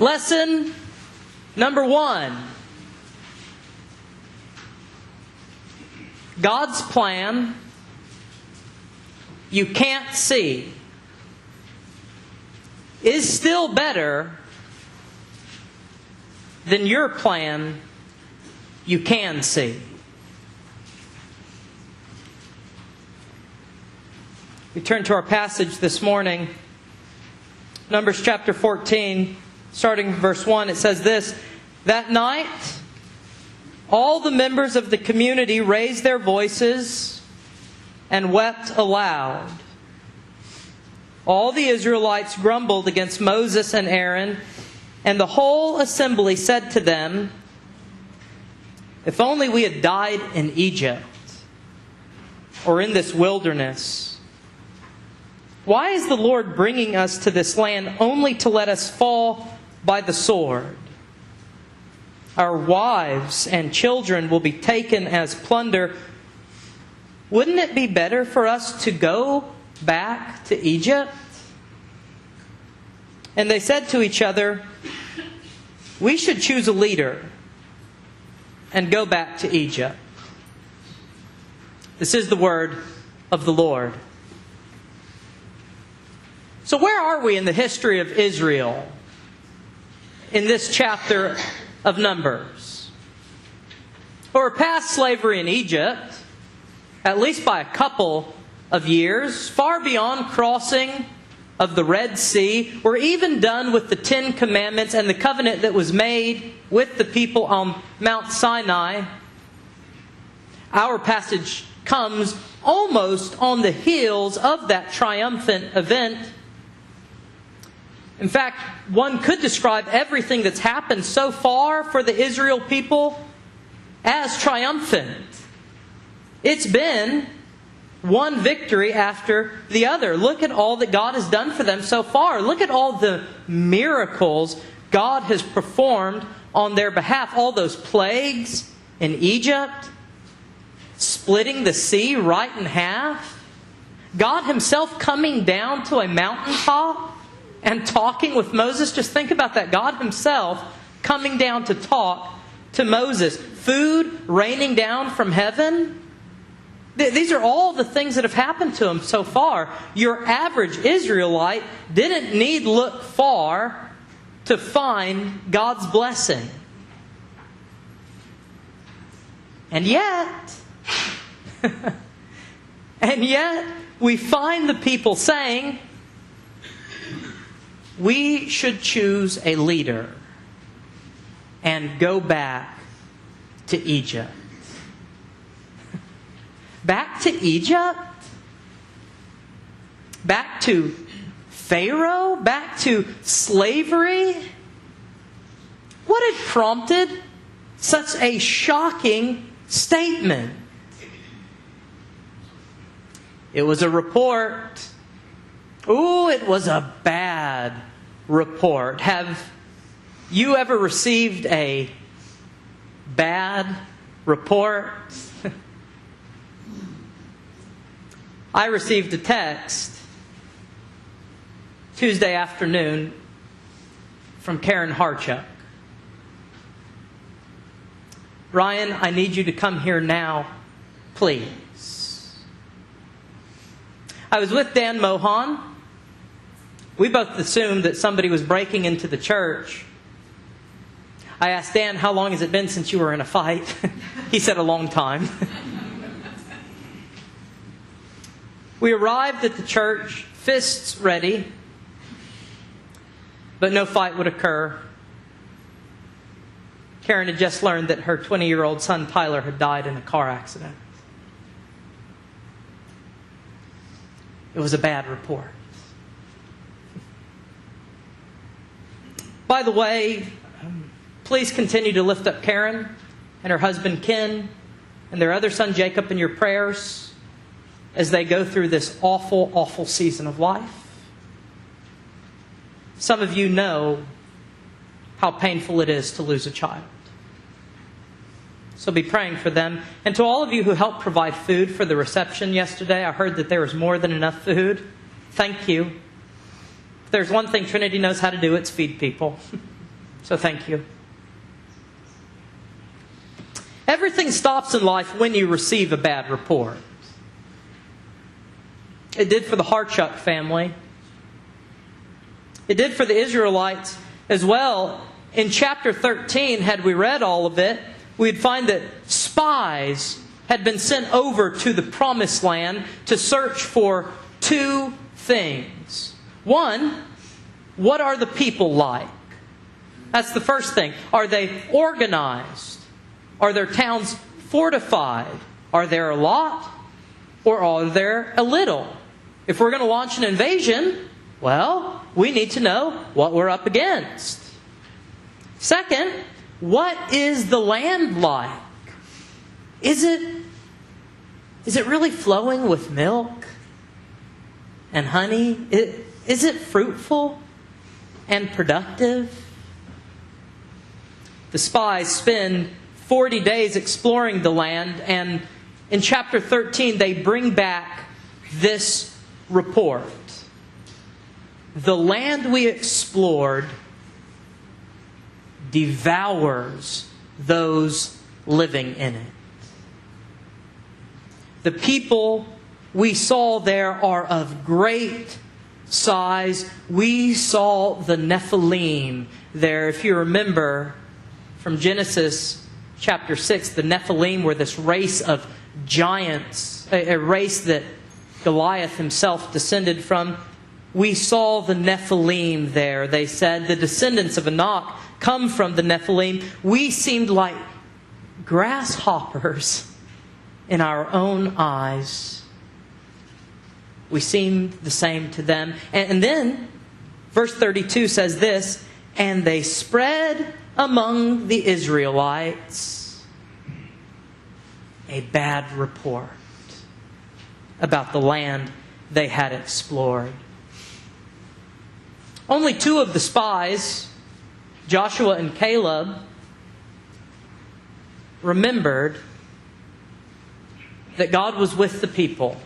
Lesson number 1. God's plan you can't see is still better than your plan you can see. We turn to our passage this morning. Numbers chapter 14, starting verse 1, it says this: That night, all the members of the community raised their voices and wept aloud. All the Israelites grumbled against Moses and Aaron, and the whole assembly said to them, "If only we had died in Egypt or in this wilderness. Why is the Lord bringing us to this land only to let us fall by the sword? Our wives and children will be taken as plunder. Wouldn't it be better for us to go back to Egypt?" And they said to each other, "We should choose a leader and go back to Egypt." This is the word of the Lord. So where are we in the history of Israel in this chapter of Numbers? Well, we're past slavery in Egypt, at least by a couple of years, far beyond crossing of the Red Sea. We're even done with the 10 Commandments and the covenant that was made with the people on Mount Sinai. Our passage comes almost on the heels of that triumphant event. In fact, one could describe everything that's happened so far for the Israel people as triumphant. It's been one victory after the other. Look at all that God has done for them so far. Look at all the miracles God has performed on their behalf. All those plagues in Egypt, splitting the sea right in half. God Himself coming down to a mountaintop and talking with Moses. Just think about that. God Himself coming down to talk to Moses. Food raining down from heaven. These are all the things that have happened to Him so far. Your average Israelite didn't need look far to find God's blessing. And yet, we find the people saying, "We should choose a leader and go back to Egypt." Back to Egypt? Back to Pharaoh? Back to slavery? What had prompted such a shocking statement? It was a report. Ooh, it was a bad report. Have you ever received a bad report? I received a text Tuesday afternoon from Karen Harchuk. "Ryan, I need you to come here now, please." I was with Dan Mohan. We both assumed that somebody was breaking into the church. I asked Dan, "How long has it been since you were in a fight?" He said, "A long time." We arrived at the church, fists ready, but no fight would occur. Karen had just learned that her 20-year-old son Tyler had died in a car accident. It was a bad report. By the way, please continue to lift up Karen and her husband Ken and their other son Jacob in your prayers as they go through this awful, awful season of life. Some of you know how painful it is to lose a child. So be praying for them. And to all of you who helped provide food for the reception yesterday, I heard that there was more than enough food. Thank you. If there's one thing Trinity knows how to do, it's feed people. So thank you. Everything stops in life when you receive a bad report. It did for the Harchuk family. It did for the Israelites as well. In chapter 13, had we read all of it, we'd find that spies had been sent over to the Promised Land to search for two things. One, what are the people like? That's the first thing. Are they organized? Are their towns fortified? Are there a lot? Or are there a little? If we're going to launch an invasion, well, we need to know what we're up against. Second, what is the land like? Is it really flowing with milk and honey? Is it fruitful and productive? The spies spend 40 days exploring the land, and in chapter 13 they bring back this report. The land we explored devours those living in it. The people we saw there are of great size. We saw the Nephilim there. If you remember from Genesis chapter 6, the Nephilim were this race of giants, a race that Goliath himself descended from. We saw the Nephilim there. They said the descendants of Enoch come from the Nephilim. We seemed like grasshoppers in our own eyes. We seemed the same to them. And then, verse 32 says this, and they spread among the Israelites a bad report about the land they had explored. Only two of the spies, Joshua and Caleb, remembered that God was with the people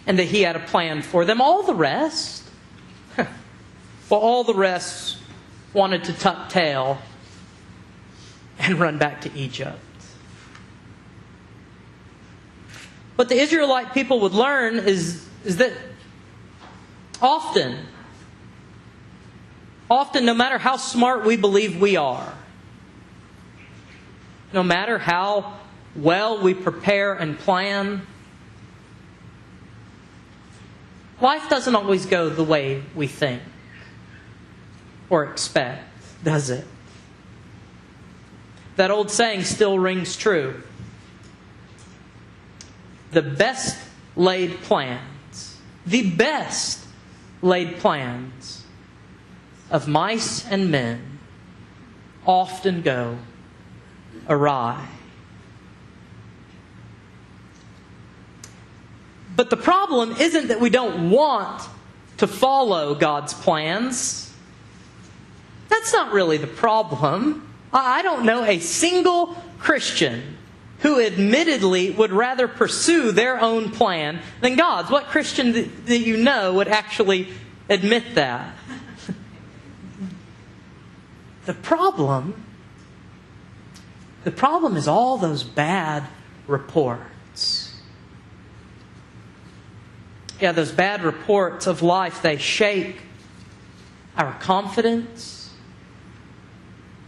and that He had a plan for them. All the rest, all the rest wanted to tuck tail and run back to Egypt. What the Israelite people would learn is that often, no matter how smart we believe we are, no matter how well we prepare and plan, life doesn't always go the way we think or expect, does it? That old saying still rings true. The best laid plans of mice and men often go awry. But the problem isn't that we don't want to follow God's plans. That's not really the problem. I don't know a single Christian who admittedly would rather pursue their own plan than God's. What Christian that you know would actually admit that? The problem is all those bad reports. Yeah, those bad reports of life, they shake our confidence.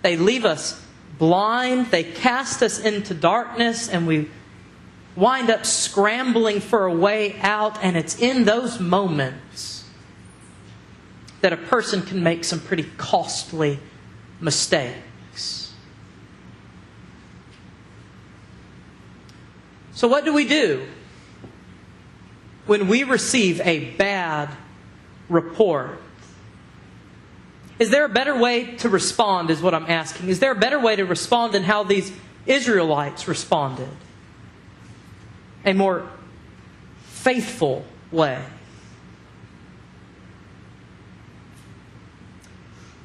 They leave us blind. They cast us into darkness, and we wind up scrambling for a way out. And it's in those moments that a person can make some pretty costly mistakes. So what do we do when we receive a bad report? Is there a better way to respond, is what I'm asking. Is there a better way to respond than how these Israelites responded? A more faithful way.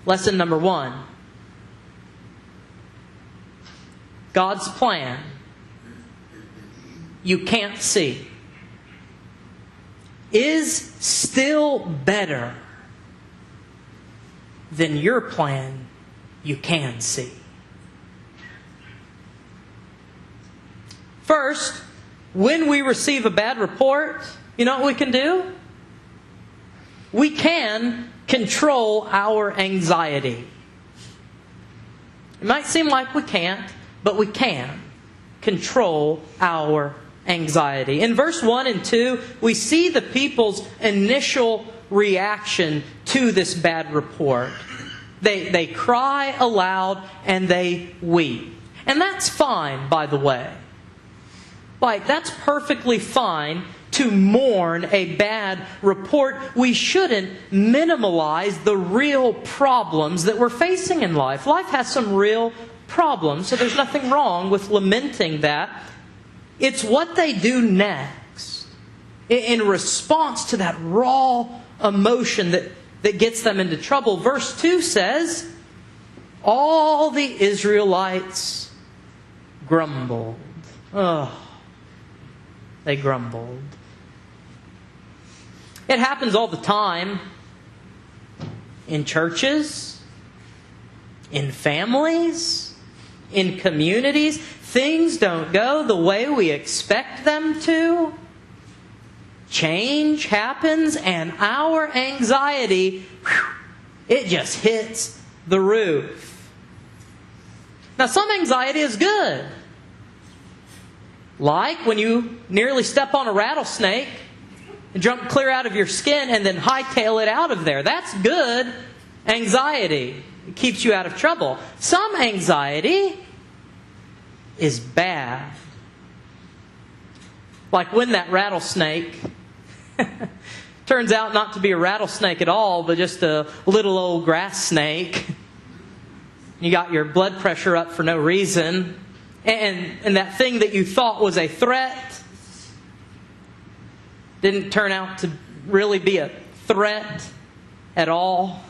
Lesson number 1. God's plan you can't see is still better then your plan you can see. First, when we receive a bad report, you know what we can do? We can control our anxiety. It might seem like we can't, but we can control our anxiety. In verse 1 and 2, we see the people's initial reaction to this bad report. They cry aloud and they weep. And that's fine, by the way. Like, that's perfectly fine to mourn a bad report. We shouldn't minimalize the real problems that we're facing in life. Life has some real problems, so there's nothing wrong with lamenting that. It's what they do next in response to that raw emotion that gets them into trouble. Verse 2 says, all the Israelites grumbled. Oh, they grumbled. It happens all the time in churches, in families, in communities. Things don't go the way we expect them to. Change happens and our anxiety, it just hits the roof. Now, some anxiety is good. Like when you nearly step on a rattlesnake and jump clear out of your skin and then hightail it out of there. That's good anxiety. It keeps you out of trouble. Some anxiety is bad. Like when that rattlesnake turns out not to be a rattlesnake at all, but just a little old grass snake. You got your blood pressure up for no reason. And that thing that you thought was a threat didn't turn out to really be a threat at all.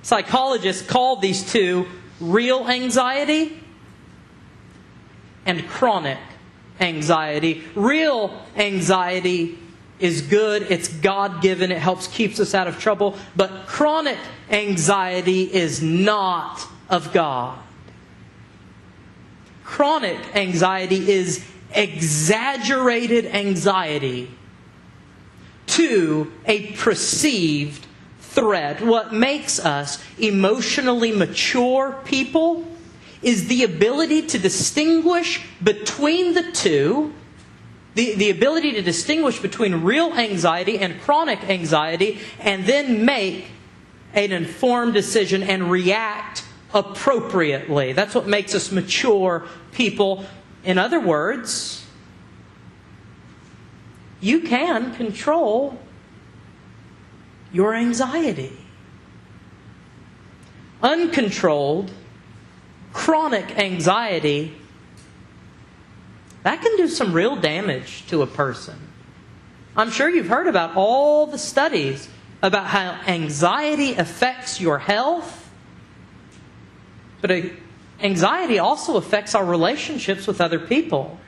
Psychologists call these two real anxiety and chronic anxiety. Real anxiety is good. It's God-given. It helps keeps us out of trouble. But chronic anxiety is not of God. Chronic anxiety is exaggerated anxiety to a perceived threat. What makes us emotionally mature people is the ability to distinguish between the two, the ability to distinguish between real anxiety and chronic anxiety, and then make an informed decision and react appropriately. That's what makes us mature people. In other words, you can control your anxiety. Uncontrolled, chronic anxiety, that can do some real damage to a person. I'm sure you've heard about all the studies about how anxiety affects your health. But anxiety also affects our relationships with other people.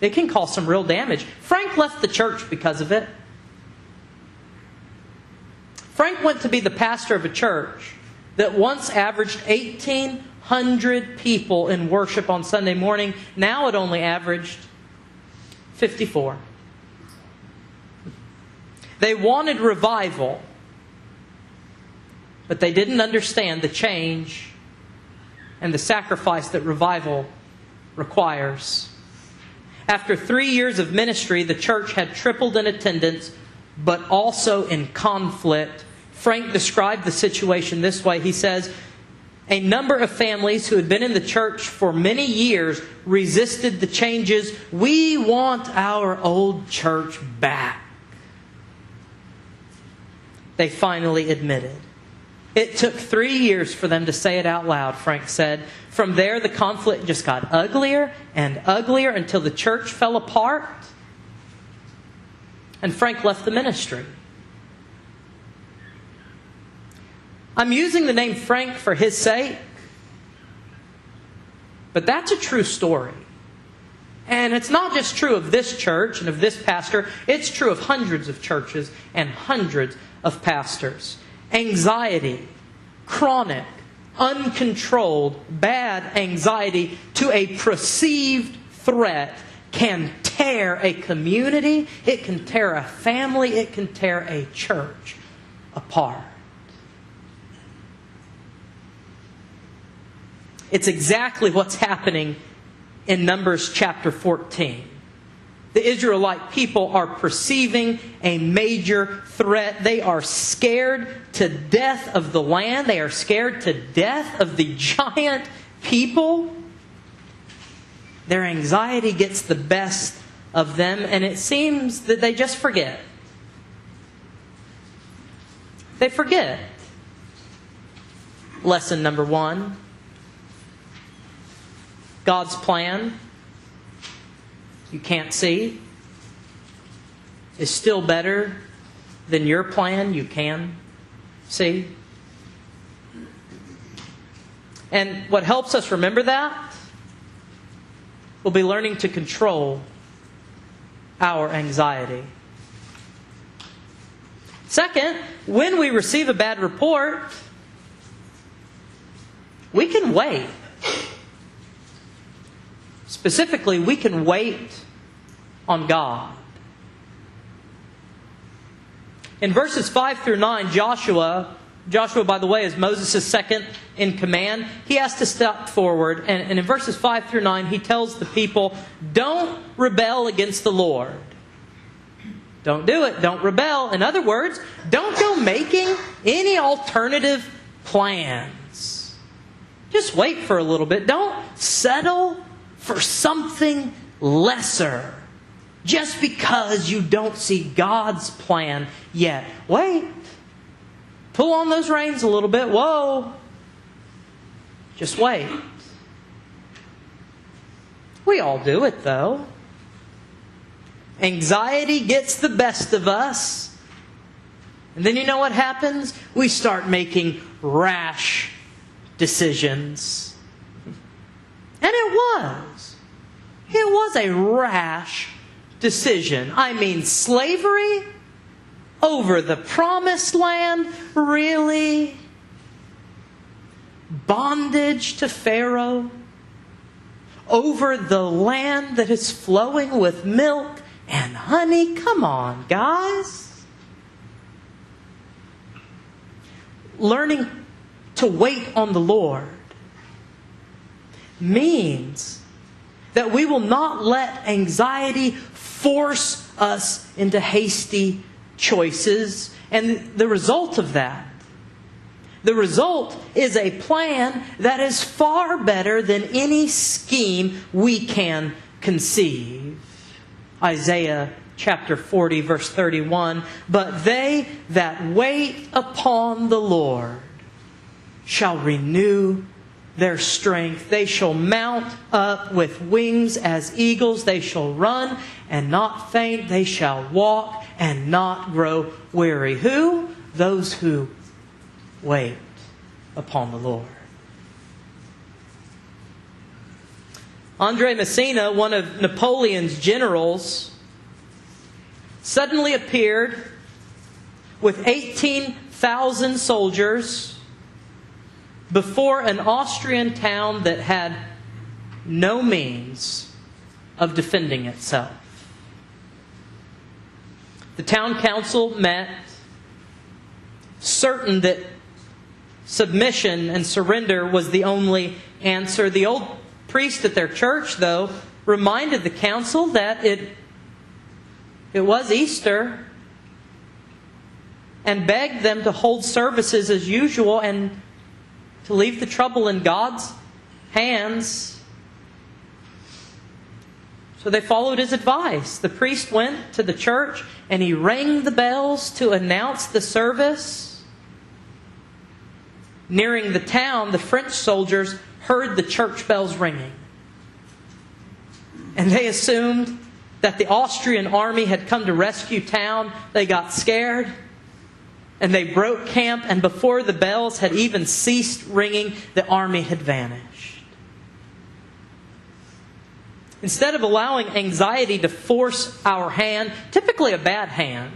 It can cause some real damage. Frank left the church because of it. Frank went to be the pastor of a church that once averaged 1,800 people in worship on Sunday morning. Now it only averaged 54. They wanted revival, but they didn't understand the change and the sacrifice that revival requires. After 3 years of ministry, the church had tripled in attendance, but also in conflict. Frank described the situation this way. He says, a number of families who had been in the church for many years resisted the changes. We want our old church back. They finally admitted. It took 3 years for them to say it out loud, Frank said. From there, the conflict just got uglier and uglier until the church fell apart. And Frank left the ministry. I'm using the name Frank for his sake, but that's a true story. And it's not just true of this church and of this pastor. It's true of hundreds of churches and hundreds of pastors. Anxiety, chronic, uncontrolled, bad anxiety to a perceived threat can tear a community, it can tear a family, it can tear a church apart. It's exactly what's happening in Numbers chapter 14. The Israelite people are perceiving a major threat. They are scared to death of the land. They are scared to death of the giant people. Their anxiety gets the best of them, and it seems that they just forget. They forget. Lesson number 1. God's plan, you can't see, is still better than your plan you can see. And what helps us remember that will be learning to control our anxiety. Second, when we receive a bad report, we can wait. Specifically, we can wait on God. In verses 5 through 9, Joshua, by the way, is Moses' second in command. He has to step forward. And in verses 5 through 9, he tells the people, don't rebel against the Lord. Don't do it. Don't rebel. In other words, don't go making any alternative plans. Just wait for a little bit. Don't settle for something lesser just because you don't see God's plan yet. Wait. Pull on those reins a little bit. Whoa. Just wait. We all do it, though. Anxiety gets the best of us. And then you know what happens? We start making rash decisions. And it was a rash decision. I mean, slavery over the promised land? Really? Bondage to Pharaoh over the land that is flowing with milk and honey? Come on, guys. Learning to wait on the Lord means that we will not let anxiety force us into hasty choices. And the result of that, the result is a plan that is far better than any scheme we can conceive. Isaiah chapter 40, verse 31, but they that wait upon the Lord shall renew their strength. They shall mount up with wings as eagles. They shall run and not faint. They shall walk and not grow weary. Who? Those who wait upon the Lord. Andre Massena, one of Napoleon's generals, suddenly appeared with 18,000 soldiers before an Austrian town that had no means of defending itself. The town council met, certain that submission and surrender was the only answer. The old priest at their church, though, reminded the council that it was Easter and begged them to hold services as usual and to leave the trouble in God's hands. So they followed his advice. The priest went to the church and he rang the bells to announce the service. Nearing the town, the French soldiers heard the church bells ringing. And they assumed that the Austrian army had come to rescue town. They got scared. And they broke camp, and before the bells had even ceased ringing, the army had vanished. Instead of allowing anxiety to force our hand, typically a bad hand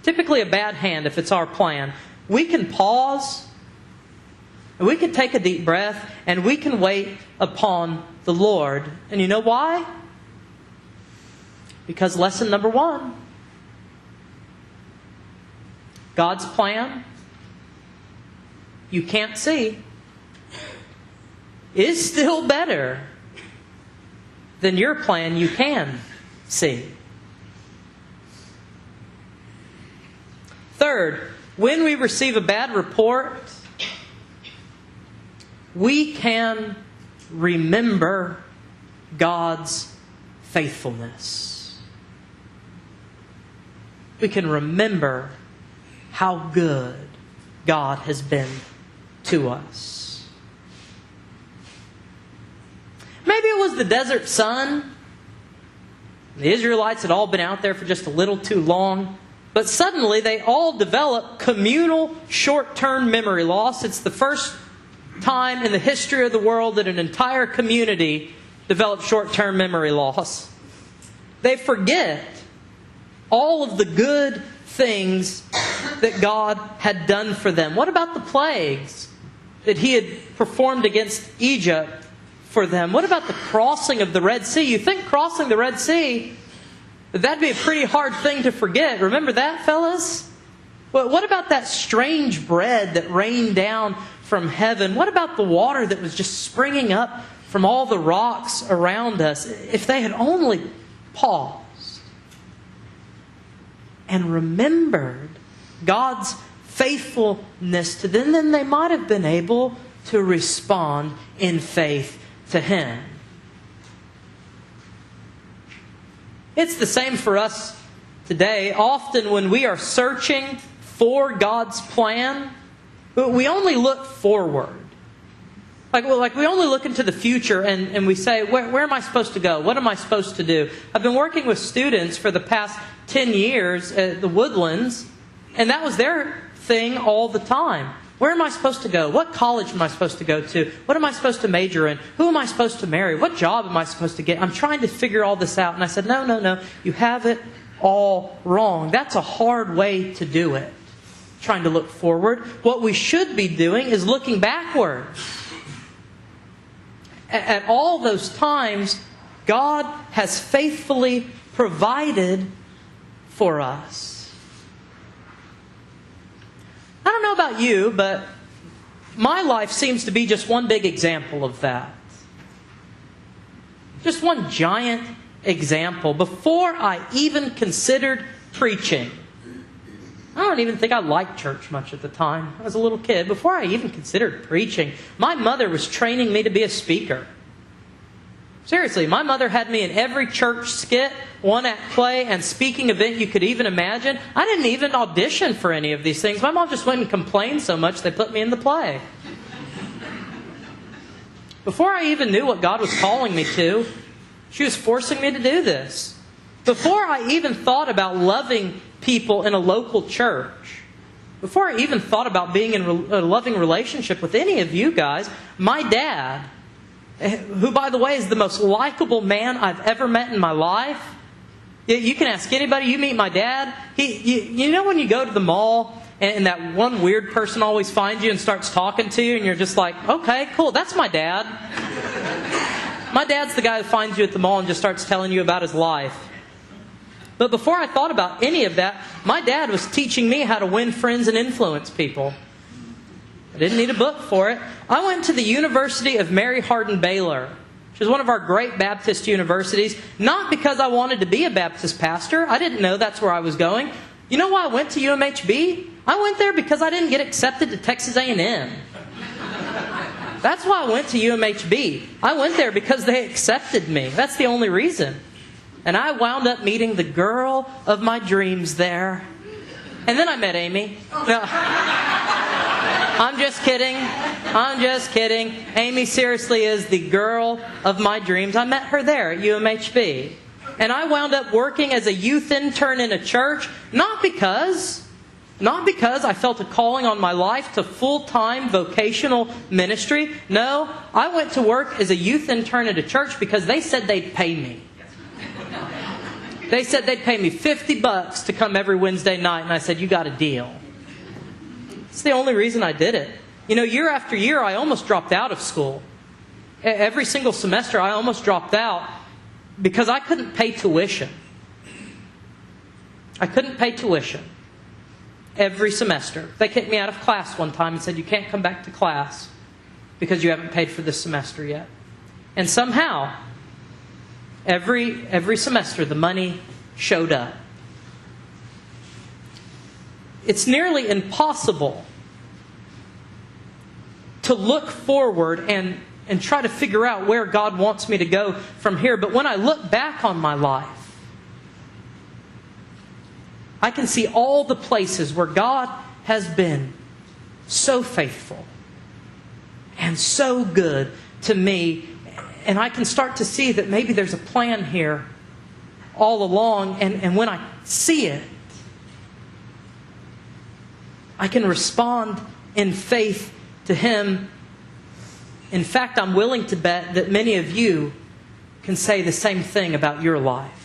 if it's our plan, we can pause, and we can take a deep breath, and we can wait upon the Lord. And you know why? Because lesson number 1, God's plan you can't see is still better than your plan you can see. Third, when we receive a bad report, we can remember God's faithfulness. We can remember how good God has been to us. Maybe it was the desert sun. The Israelites had all been out there for just a little too long. But suddenly they all developed communal short-term memory loss. It's the first time in the history of the world that an entire community developed short-term memory loss. They forget all of the good things that God had done for them. What about the plagues that He had performed against Egypt for them? What about the crossing of the Red Sea? You think crossing the Red Sea, that'd be a pretty hard thing to forget. Remember that, fellas? What about that strange bread that rained down from heaven? What about the water that was just springing up from all the rocks around us? If they had only paused and remembered God's faithfulness to them, then they might have been able to respond in faith to Him. It's the same for us today. Often when we are searching for God's plan, we only look forward. Like we only look into the future and we say, where am I supposed to go? What am I supposed to do? I've been working with students for the past 10 years at the Woodlands, and that was their thing all the time. Where am I supposed to go? What college am I supposed to go to? What am I supposed to major in? Who am I supposed to marry? What job am I supposed to get? I'm trying to figure all this out. And I said, no. You have it all wrong. That's a hard way to do it. Trying to look forward. What we should be doing is looking backward. At all those times, God has faithfully provided for us. I don't know about you, but my life seems to be just one big example of that. Just one giant example. Before I even considered preaching, I don't even think I liked church much at the time. I was a little kid. Before I even considered preaching, my mother was training me to be a speaker. Seriously, my mother had me in every church skit, one-act play, and speaking event you could even imagine. I didn't even audition for any of these things. My mom just went and complained so much they put me in the play. Before I even knew what God was calling me to, she was forcing me to do this. Before I even thought about loving people in a local church, before I even thought about being in a loving relationship with any of you guys, my dad, who, by the way, is the most likable man I've ever met in my life. You can ask anybody. You meet my dad. You know when you go to the mall and that one weird person always finds you and starts talking to you and you're just like, okay, cool, that's my dad. My dad's the guy who finds you at the mall and just starts telling you about his life. But before I thought about any of that, my dad was teaching me how to win friends and influence people. I didn't need a book for it. I went to the University of Mary Hardin Baylor, which is one of our great Baptist universities, not because I wanted to be a Baptist pastor. I didn't know that's where I was going. You know why I went to UMHB? I went there because I didn't get accepted to Texas A&M. That's why I went to UMHB. I went there because they accepted me. That's the only reason. And I wound up meeting the girl of my dreams there. And then I met Amy. No. I'm just kidding. Amy seriously is the girl of my dreams. I met her there at UMHB. And I wound up working as a youth intern in a church, not because Not because I felt a calling on my life to full-time vocational ministry. No, I went to work as a youth intern at a church because they said they'd pay me. They said they'd pay me $50 to come every Wednesday night, and I said, you got a deal. It's the only reason I did it. You know, year after year, I almost dropped out of school. Every single semester, I almost dropped out because I couldn't pay tuition. I couldn't pay tuition every semester. They kicked me out of class one time and said, you can't come back to class because you haven't paid for this semester yet. And somehow, every semester, the money showed up. It's nearly impossible to look forward and try to figure out where God wants me to go from here. But when I look back on my life, I can see all the places where God has been so faithful and so good to me. And I can start to see that maybe there's a plan here all along. And when I see it, I can respond in faith to Him. In fact, I'm willing to bet that many of you can say the same thing about your life.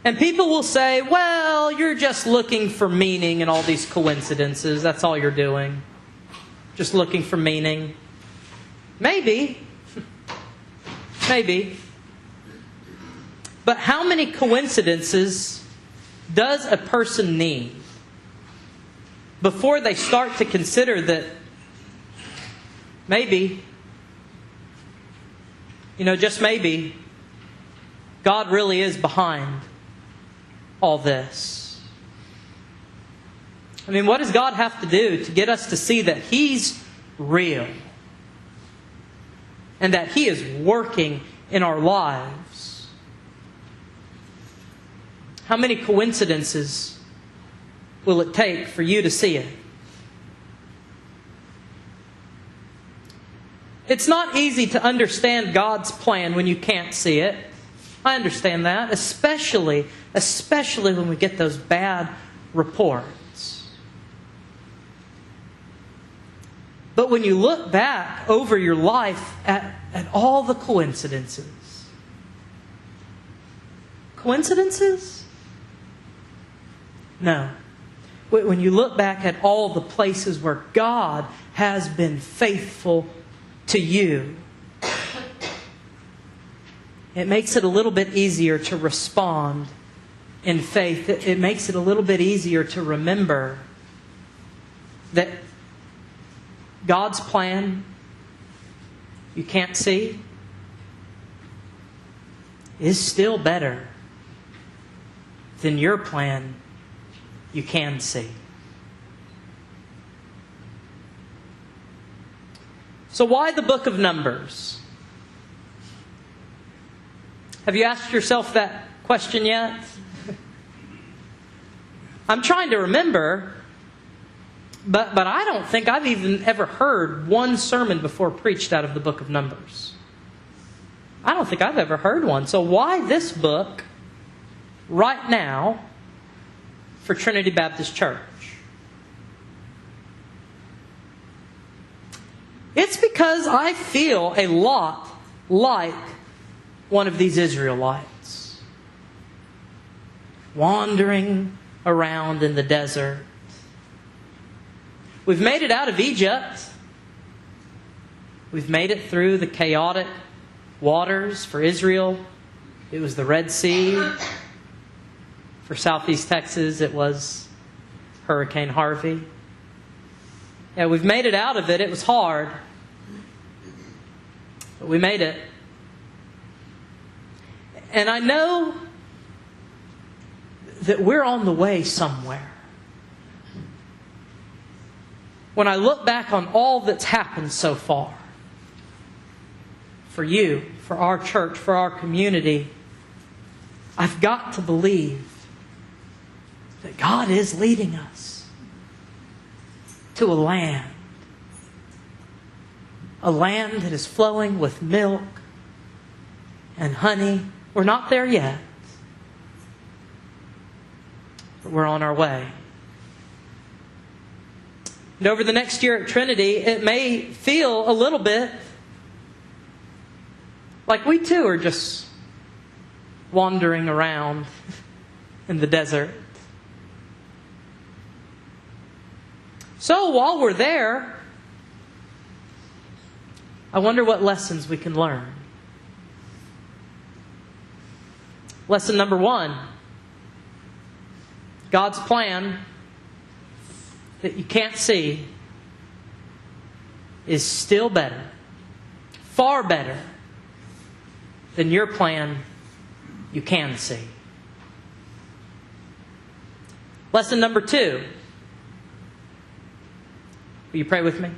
And people will say, well, you're just looking for meaning in all these coincidences. That's all you're doing. Just looking for meaning. Maybe. Maybe. But how many coincidences does a person need before they start to consider that maybe, just maybe, God really is behind all this? I mean, what does God have to do to get us to see that He's real and that He is working in our lives? How many coincidences will it take for you to see it? It's not easy to understand God's plan when you can't see it. I understand that, especially when we get those bad reports. But when you look back over your life at all the coincidences. Coincidences? No. When you look back at all the places where God has been faithful to you, it makes it a little bit easier to respond in faith. It makes it a little bit easier to remember that God's plan you can't see is still better than your plan you can see. So why the book of Numbers? Have you asked yourself that question yet? I'm trying to remember, but I don't think I've even ever heard one sermon before preached out of the book of Numbers. I don't think I've ever heard one. So why this book right now for Trinity Baptist Church? It's because I feel a lot like one of these Israelites, wandering around in the desert. We've made it out of Egypt. We've made it through the chaotic waters for Israel. It was the Red Sea. For Southeast Texas, it was Hurricane Harvey. Yeah, we've made it out of it. It was hard. But we made it. And I know that we're on the way somewhere. When I look back on all that's happened so far, for you, for our church, for our community, I've got to believe that God is leading us to a land that is flowing with milk and honey. We're not there yet. But we're on our way. And over the next year at Trinity, it may feel a little bit like we too are just wandering around in the desert. So while we're there, I wonder what lessons we can learn. Lesson number 1. God's plan that you can't see is still better, far better than your plan you can see. Lesson number 2. Will you pray with me?